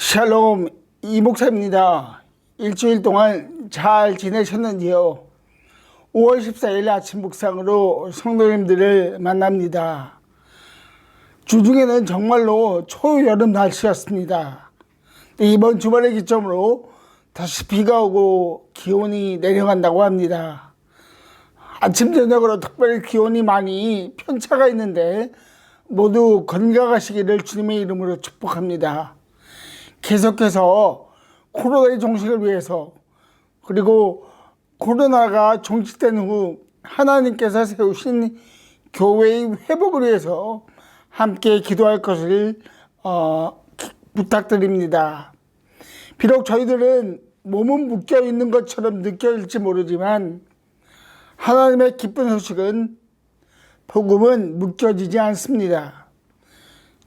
샬롬, 이 목사입니다. 일주일 동안 잘 지내셨는지요? 5월 14일 아침 묵상으로 성도님들을 만납니다. 주중에는 정말로 초여름 날씨였습니다. 이번 주말을 기점으로 다시 비가 오고 기온이 내려간다고 합니다. 아침 저녁으로 특별히 기온이 많이 편차가 있는데 모두 건강하시기를 주님의 이름으로 축복합니다. 계속해서 코로나의 종식을 위해서, 그리고 코로나가 종식된 후 하나님께서 세우신 교회의 회복을 위해서 함께 기도할 것을 부탁드립니다. 비록 저희들은 몸은 묶여 있는 것처럼 느껴질지 모르지만 하나님의 기쁜 소식은, 복음은 묶여지지 않습니다.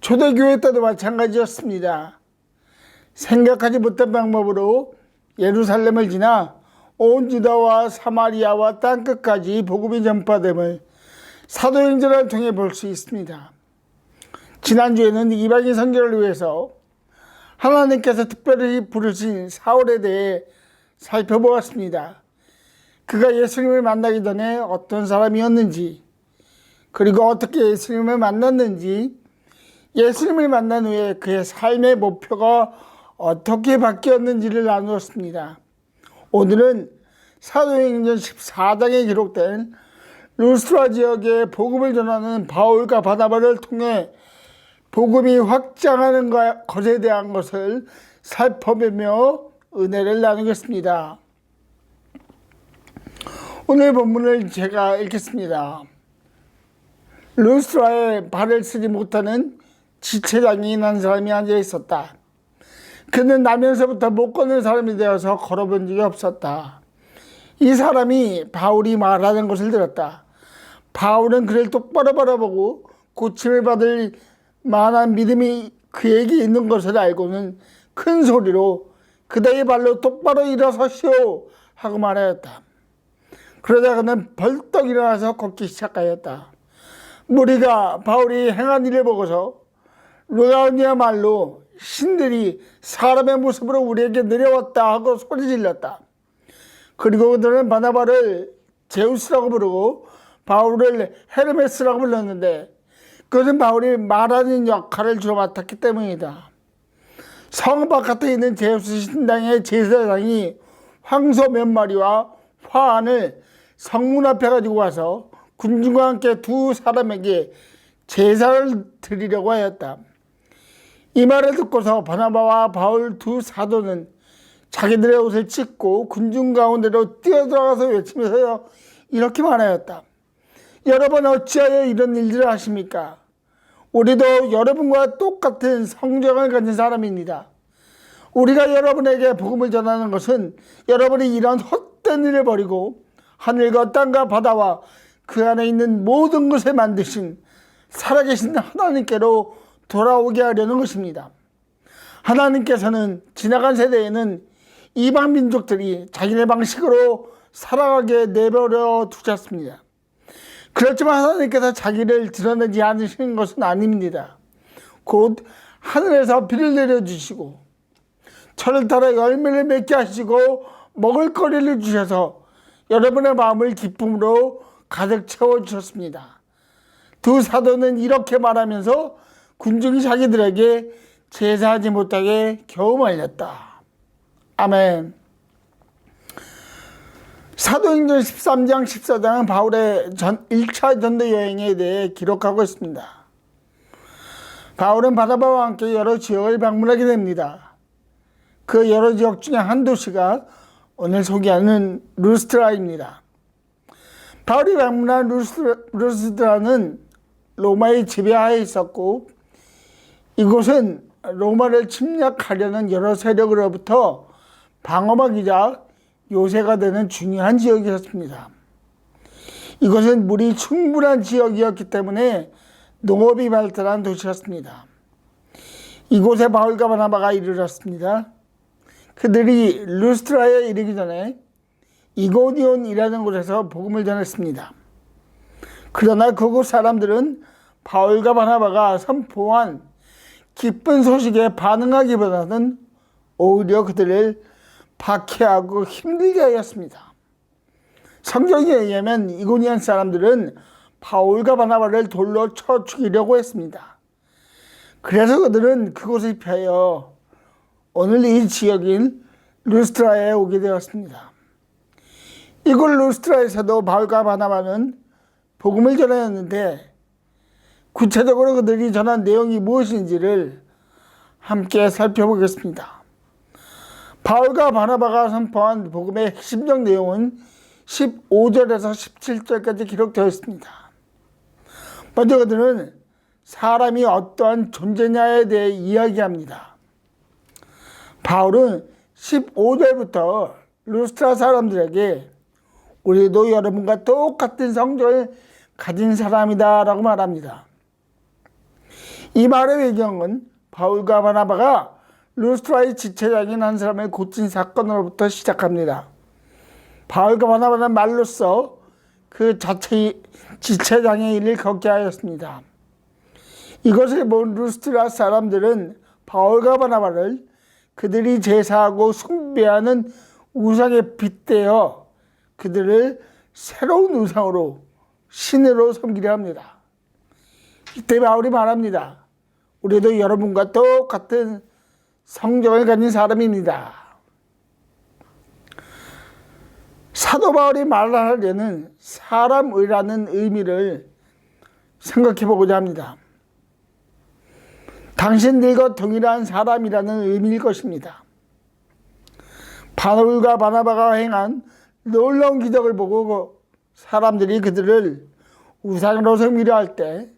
초대교회 때도 마찬가지였습니다. 생각하지 못한 방법으로 예루살렘을 지나 온 유다와 사마리아와 땅끝까지 복음이 전파됨을 사도행전을 통해 볼 수 있습니다. 지난주에는 이방인 선교를 위해서 하나님께서 특별히 부르신 사울에 대해 살펴보았습니다. 그가 예수님을 만나기 전에 어떤 사람이었는지, 그리고 어떻게 예수님을 만났는지, 예수님을 만난 후에 그의 삶의 목표가 어떻게 바뀌었는지를 나누었습니다. 오늘은 사도행전 14장에 기록된 루스트라 지역에 복음을 전하는 바울과 바나바를 통해 복음이 확장하는 것에 대한 것을 살펴보며 은혜를 나누겠습니다. 오늘 본문을 제가 읽겠습니다. 루스트라에 발을 쓰지 못하는 지체장애인 한 사람이 앉아 있었다. 그는 나면서부터 못 걷는 사람이 되어서 걸어본 적이 없었다. 이 사람이 바울이 말하는 것을 들었다. 바울은 그를 똑바로 바라보고 고침을 받을 만한 믿음이 그에게 있는 것을 알고는 큰 소리로 그대의 발로 똑바로 일어서시오 하고 말하였다. 그러다 그는 벌떡 일어나서 걷기 시작하였다. 무리가 바울이 행한 일을 보고서 루가오니아 말로 신들이 사람의 모습으로 우리에게 내려왔다 하고 소리질렀다. 그리고 그들은 바나바를 제우스라고 부르고 바울을 헤르메스라고 불렀는데 그것은 바울이 말하는 역할을 주로 맡았기 때문이다. 성 바깥에 있는 제우스 신당의 제사장이 황소 몇 마리와 화환을 성문 앞에 가지고 와서 군중과 함께 두 사람에게 제사를 드리려고 하였다. 이 말을 듣고서 바나바와 바울 두 사도는 자기들의 옷을 찢고 군중 가운데로 뛰어들어가서 외치면서 이렇게 말하였다. 여러분 어찌하여 이런 일들을 하십니까? 우리도 여러분과 똑같은 성정을 가진 사람입니다. 우리가 여러분에게 복음을 전하는 것은 여러분이 이런 헛된 일을 버리고 하늘과 땅과 바다와 그 안에 있는 모든 것을 만드신 살아계신 하나님께로 돌아오게 하려는 것입니다. 하나님께서는 지나간 세대에는 이방 민족들이 자기네 방식으로 살아가게 내버려 두셨습니다. 그렇지만 하나님께서 자기를 드러내지 않으시는 것은 아닙니다. 곧 하늘에서 비를 내려주시고 철을 따라 열매를 맺게 하시고 먹을 거리를 주셔서 여러분의 마음을 기쁨으로 가득 채워주셨습니다. 두 사도는 이렇게 말하면서 군중이 자기들에게 제사하지 못하게 겨우 말렸다. 아멘. 사도행전 13장 14장은 바울의 1차 전도 여행에 대해 기록하고 있습니다. 바울은 바나바와 함께 여러 지역을 방문하게 됩니다. 그 여러 지역 중에 한 도시가 오늘 소개하는 루스트라입니다. 바울이 방문한 루스트라는 로마의 지배하에 있었고 이곳은 로마를 침략하려는 여러 세력으로부터 방어막이자 요새가 되는 중요한 지역이었습니다. 이곳은 물이 충분한 지역이었기 때문에 농업이 발달한 도시였습니다. 이곳에 바울과 바나바가 이르렀습니다. 그들이 루스트라에 이르기 전에 이고니온이라는 곳에서 복음을 전했습니다. 그러나 그곳 사람들은 바울과 바나바가 선포한 기쁜 소식에 반응하기보다는 오히려 그들을 박해하고 힘들게 하였습니다. 성경에 의하면 이고니온 사람들은 바울과 바나바를 돌로 쳐 죽이려고 했습니다. 그래서 그들은 그곳을 피하여 오늘 이 지역인 루스트라에 오게 되었습니다. 이곳 루스트라에서도 바울과 바나바는 복음을 전하였는데 구체적으로 그들이 전한 내용이 무엇인지를 함께 살펴보겠습니다. 바울과 바나바가 선포한 복음의 핵심적 내용은 15절에서 17절까지 기록되어 있습니다. 먼저 그들은 사람이 어떠한 존재냐에 대해 이야기합니다. 바울은 15절부터 루스트라 사람들에게 우리도 여러분과 똑같은 성정을 가진 사람이다 라고 말합니다. 이 말의 배경은 바울과 바나바가 루스트라의 지체장인 한 사람을 고친 사건으로부터 시작합니다. 바울과 바나바는 말로써 그 지체장의 일을 겪게 하였습니다. 이것을 본 루스트라 사람들은 바울과 바나바를 그들이 제사하고 숭배하는 우상에 빗대어 그들을 새로운 우상으로 신으로 섬기려 합니다. 이때 바울이 말합니다. 우리도 여러분과 똑같은 성정을 가진 사람입니다. 사도 바울이 말하려는 사람이라는 의미를 생각해 보고자 합니다. 당신들과 동일한 사람이라는 의미일 것입니다. 바울과 바나바가 행한 놀라운 기적을 보고 사람들이 그들을 우상으로 섬기려 할 때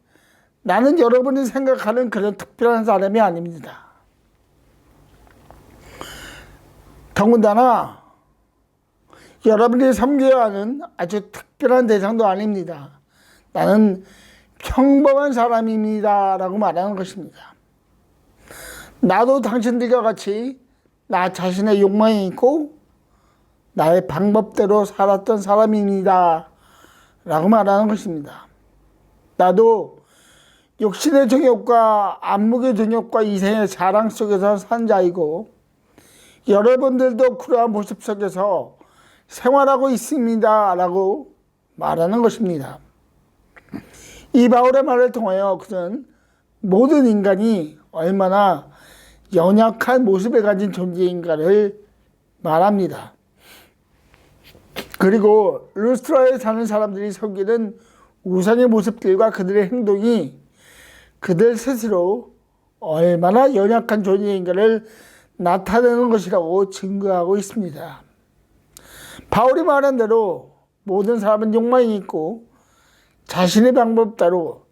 나는 여러분이 생각하는 그런 특별한 사람이 아닙니다. 더군다나 여러분이 섬겨야 하는 아주 특별한 대상도 아닙니다. 나는 평범한 사람입니다 라고 말하는 것입니다. 나도 당신들과 같이 나 자신의 욕망이 있고 나의 방법대로 살았던 사람입니다 라고 말하는 것입니다. 나도 육신의 정욕과 안목의 정욕과 이생의 자랑 속에서 산 자이고 여러분들도 그러한 모습 속에서 생활하고 있습니다 라고 말하는 것입니다. 이 바울의 말을 통하여 그는 모든 인간이 얼마나 연약한 모습을 가진 존재인가를 말합니다. 그리고 루스트라에 사는 사람들이 섬기는 우상의 모습들과 그들의 행동이 그들 스스로 얼마나 연약한 존재인가를 나타내는 것이라고 증거하고 있습니다. 바울이 말한 대로 모든 사람은 욕망이 있고 자신의 방법대로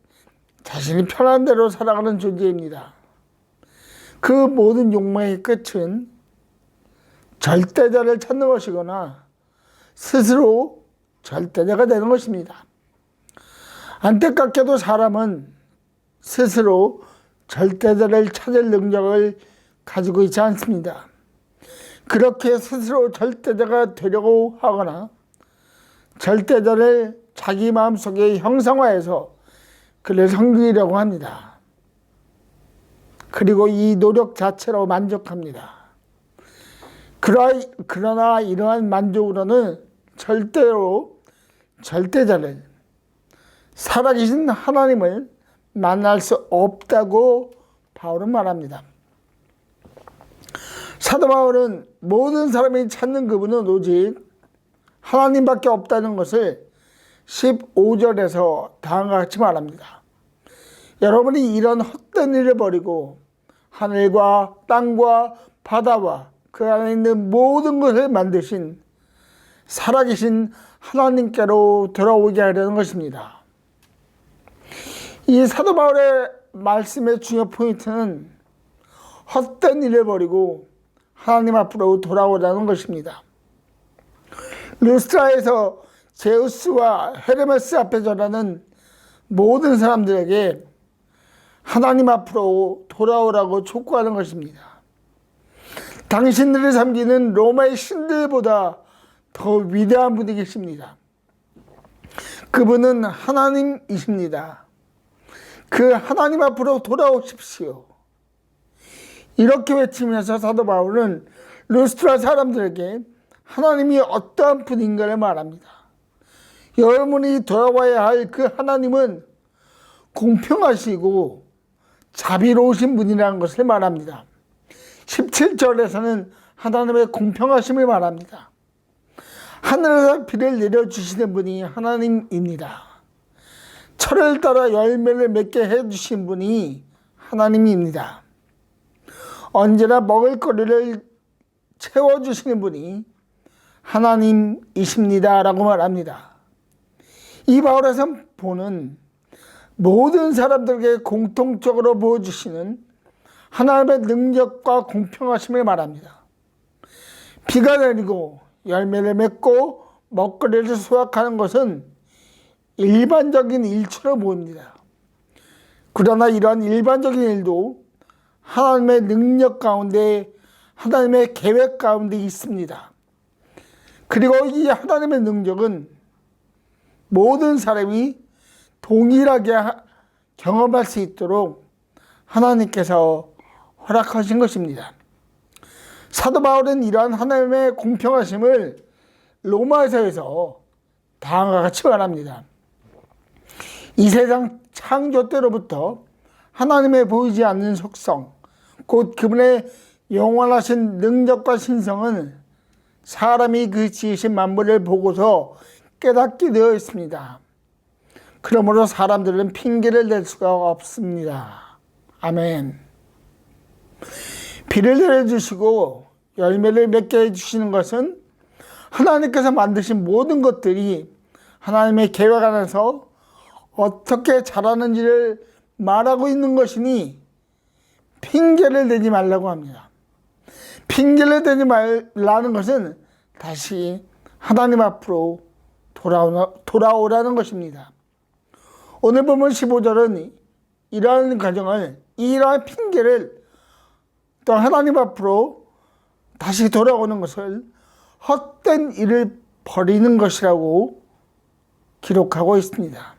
자신이 편한 대로 살아가는 존재입니다. 그 모든 욕망의 끝은 절대자를 찾는 것이거나 스스로 절대자가 되는 것입니다. 안타깝게도 사람은 스스로 절대자를 찾을 능력을 가지고 있지 않습니다. 그렇게 스스로 절대자가 되려고 하거나 절대자를 자기 마음속에 형상화해서 그를 섬기려고 합니다. 그리고 이 노력 자체로 만족합니다. 그러나 이러한 만족으로는 절대로 절대자를 살아계신 하나님을 만날 수 없다고 바울은 말합니다. 사도 바울은 모든 사람이 찾는 그분은 오직 하나님밖에 없다는 것을 15절에서 다음과 같이 말합니다. 여러분이 이런 헛된 일을 버리고 하늘과 땅과 바다와 그 안에 있는 모든 것을 만드신 살아계신 하나님께로 돌아오게 하려는 것입니다. 이 사도 바울의 말씀의 중요 포인트는 헛된 일을 버리고 하나님 앞으로 돌아오라는 것입니다. 루스트라에서 제우스와 헤르메스 앞에 전하는 모든 사람들에게 하나님 앞으로 돌아오라고 촉구하는 것입니다. 당신들을 섬기는 로마의 신들보다 더 위대한 분이 계십니다. 그분은 하나님이십니다. 그 하나님 앞으로 돌아오십시오. 이렇게 외치면서 사도 바울은 루스트라 사람들에게 하나님이 어떠한 분인가를 말합니다. 여러분이 돌아와야 할 그 하나님은 공평하시고 자비로우신 분이라는 것을 말합니다. 17절에서는 하나님의 공평하심을 말합니다. 하늘에서 비를 내려주시는 분이 하나님입니다. 철을 따라 열매를 맺게 해주신 분이 하나님입니다. 언제나 먹을거리를 채워주시는 분이 하나님이십니다 라고 말합니다. 이 바울의 선포는 모든 사람들에게 공통적으로 보여주시는 하나님의 능력과 공평하심을 말합니다. 비가 내리고 열매를 맺고 먹거리를 수확하는 것은 일반적인 일처럼 보입니다. 그러나 이러한 일반적인 일도 하나님의 능력 가운데, 하나님의 계획 가운데 있습니다. 그리고 이 하나님의 능력은 모든 사람이 동일하게 경험할 수 있도록 하나님께서 허락하신 것입니다. 사도 바울은 이러한 하나님의 공평하심을 로마서에서 다음과 같이 말합니다. 이 세상 창조 때로부터 하나님의 보이지 않는 속성, 곧 그분의 영원하신 능력과 신성은 사람이 그 지으신 만물을 보고서 깨닫게 되어 있습니다. 그러므로 사람들은 핑계를 댈 수가 없습니다. 아멘. 비를 내려주시고 열매를 맺게 해주시는 것은 하나님께서 만드신 모든 것들이 하나님의 계획 안에서 어떻게 자라는지를 말하고 있는 것이니 핑계를 대지 말라고 합니다. 핑계를 대지 말라는 것은 다시 하나님 앞으로 돌아오라는 것입니다. 오늘 보면 15절은 이러한 과정을, 이러한 핑계를 또 하나님 앞으로 다시 돌아오는 것을 헛된 일을 버리는 것이라고 기록하고 있습니다.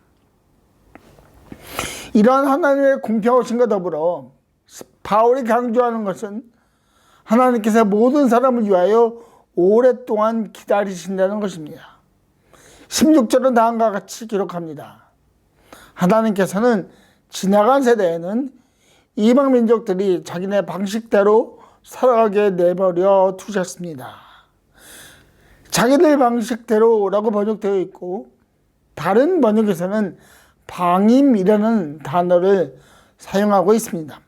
이러한 하나님의 공평하심과 더불어 바울이 강조하는 것은 하나님께서 모든 사람을 위하여 오랫동안 기다리신다는 것입니다. 16절은 다음과 같이 기록합니다. 하나님께서는 지나간 세대에는 이방 민족들이 자기네 방식대로 살아가게 내버려 두셨습니다. 자기들 방식대로라고 번역되어 있고, 다른 번역에서는 방임이라는 단어를 사용하고 있습니다.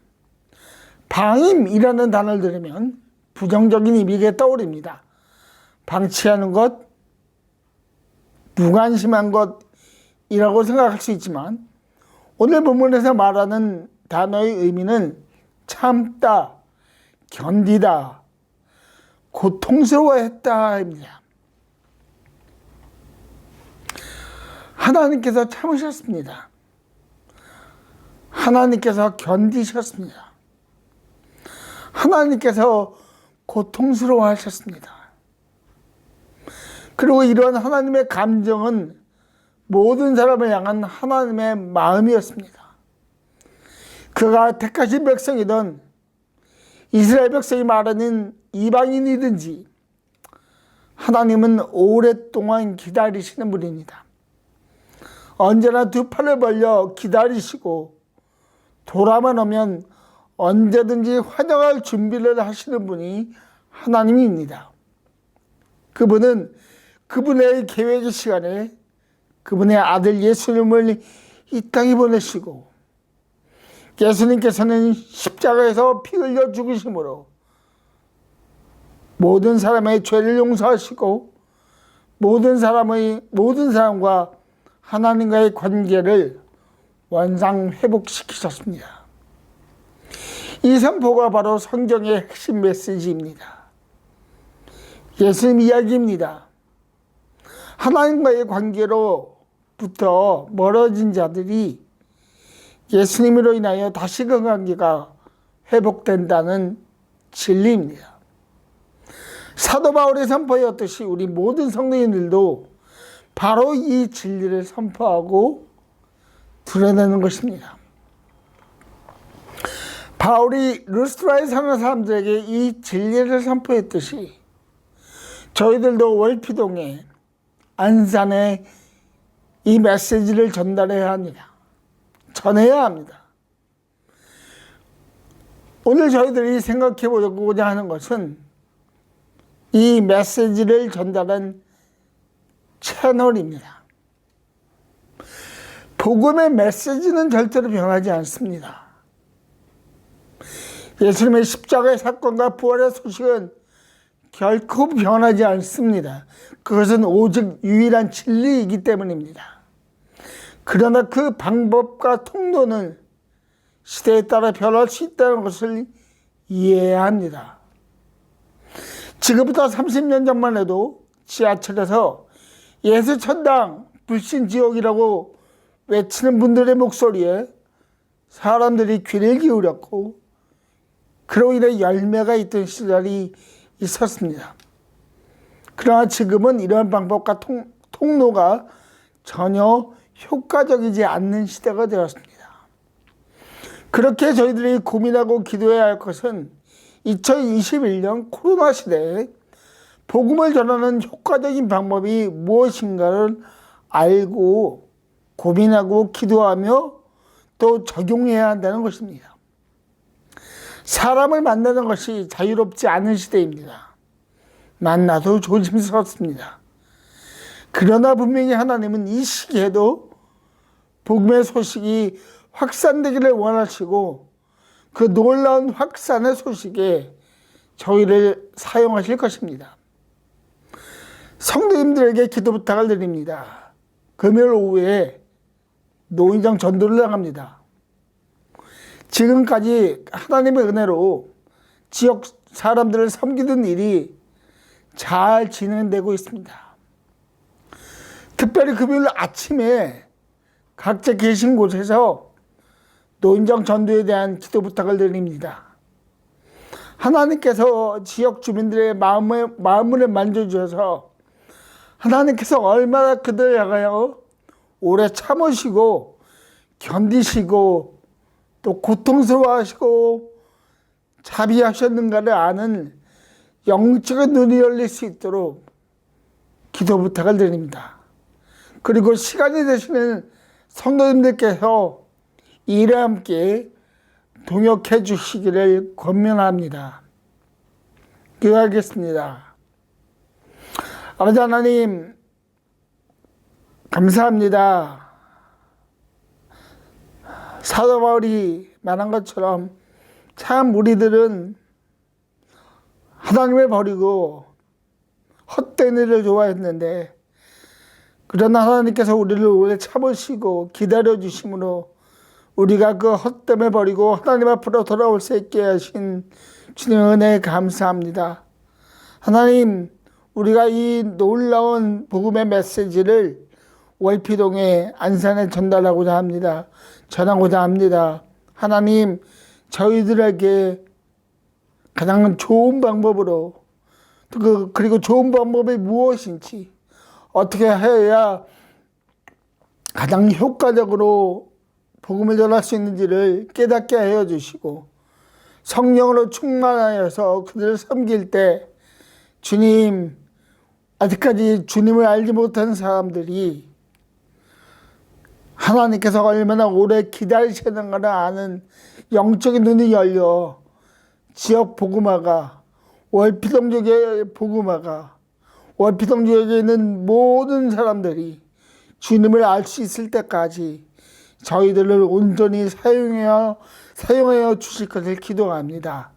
방임이라는 단어를 들으면 부정적인 의미가 떠오릅니다. 방치하는 것, 무관심한 것이라고 생각할 수 있지만, 오늘 본문에서 말하는 단어의 의미는 참다, 견디다, 고통스러워했다입니다. 하나님께서 참으셨습니다. 하나님께서 견디셨습니다. 하나님께서 고통스러워하셨습니다. 그리고 이러한 하나님의 감정은 모든 사람을 향한 하나님의 마음이었습니다. 그가 택하신 백성이든 이스라엘 백성이 말하는 이방인이든지 하나님은 오랫동안 기다리시는 분입니다. 언제나 두 팔을 벌려 기다리시고 돌아만 오면 언제든지 환영할 준비를 하시는 분이 하나님입니다. 그분은 그분의 계획의 시간에 그분의 아들 예수님을 이 땅에 보내시고, 예수님께서는 십자가에서 피 흘려 죽으심으로 모든 사람의 죄를 용서하시고 모든 사람과 하나님과의 관계를 원상 회복시키셨습니다. 이 선포가 바로 성경의 핵심 메시지입니다. 예수님 이야기입니다. 하나님과의 관계로부터 멀어진 자들이 예수님으로 인하여 다시 그 관계가 회복된다는 진리입니다. 사도 바울의 선포였듯이 우리 모든 성도인들도 바로 이 진리를 선포하고 드러내는 것입니다. 바울이 루스트라에 사는 사람들에게 이 진리를 선포했듯이 저희들도 월피동에 안산에 이 메시지를 전달해야 합니다. 전해야 합니다. 오늘 저희들이 생각해 보고자 하는 것은 이 메시지를 전달한 채널입니다. 복음의 메시지는 절대로 변하지 않습니다. 예수님의 십자가의 사건과 부활의 소식은 결코 변하지 않습니다. 그것은 오직 유일한 진리이기 때문입니다. 그러나 그 방법과 통로는 시대에 따라 변할 수 있다는 것을 이해해야 합니다. 지금부터 30년 전만 해도 지하철에서 예수 천당, 불신 지옥이라고 외치는 분들의 목소리에 사람들이 귀를 기울였고 그로 인해 열매가 있던 시절이 있었습니다. 그러나 지금은 이러한 방법과 통로가 전혀 효과적이지 않는 시대가 되었습니다. 그렇게 저희들이 고민하고 기도해야 할 것은 2021년 코로나 시대에 복음을 전하는 효과적인 방법이 무엇인가를 알고 고민하고 기도하며 또 적용해야 한다는 것입니다. 사람을 만나는 것이 자유롭지 않은 시대입니다. 만나도 조심스럽습니다. 그러나 분명히 하나님은 이 시기에도 복음의 소식이 확산되기를 원하시고 그 놀라운 확산의 소식에 저희를 사용하실 것입니다. 성도님들에게 기도 부탁을 드립니다. 금요일 오후에 노인정 전도를 나갑니다. 지금까지 하나님의 은혜로 지역 사람들을 섬기는 일이 잘 진행되고 있습니다. 특별히 금요일 아침에 각자 계신 곳에서 노인정 전도에 대한 기도 부탁을 드립니다. 하나님께서 지역 주민들의 마음을 만져주셔서 하나님께서 얼마나 그들을 향하여 오래 참으시고 견디시고 또 고통스러워하시고 자비하셨는가를 아는 영적인 눈이 열릴 수 있도록 기도 부탁을 드립니다. 그리고 시간이 되시는 성도님들께서 일에 함께 동역해 주시기를 권면합니다. 기도하겠습니다. 아버지 하나님, 감사합니다. 사도 바울이 말한 것처럼 참 우리들은 하나님을 버리고 헛된 일을 좋아했는데 그러나 하나님께서 우리를 오래 참으시고 기다려주심으로 우리가 그 헛됨을 버리고 하나님 앞으로 돌아올 수 있게 하신 주님의 은혜에 감사합니다. 하나님, 우리가 이 놀라운 복음의 메시지를 월피동에 안산에 전달하고자 합니다. 전하고자 합니다. 하나님, 저희들에게 가장 좋은 방법으로 그리고 좋은 방법이 무엇인지 어떻게 해야 가장 효과적으로 복음을 전할 수 있는지를 깨닫게 하여 주시고 성령으로 충만하여서 그들을 섬길 때 주님, 아직까지 주님을 알지 못한 사람들이 하나님께서 얼마나 오래 기다리시는가를 아는 영적인 눈이 열려 지역 복음화가 월피동 지역의 복음화가 월피동 지역에 있는 모든 사람들이 주님을 알 수 있을 때까지 저희들을 온전히 사용하여 주실 것을 기도합니다.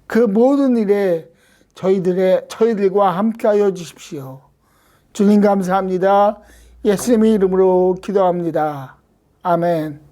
그 모든 일에 저희들과 함께하여 주십시오. 주님 감사합니다. 예수님의 이름으로 기도합니다. 아멘.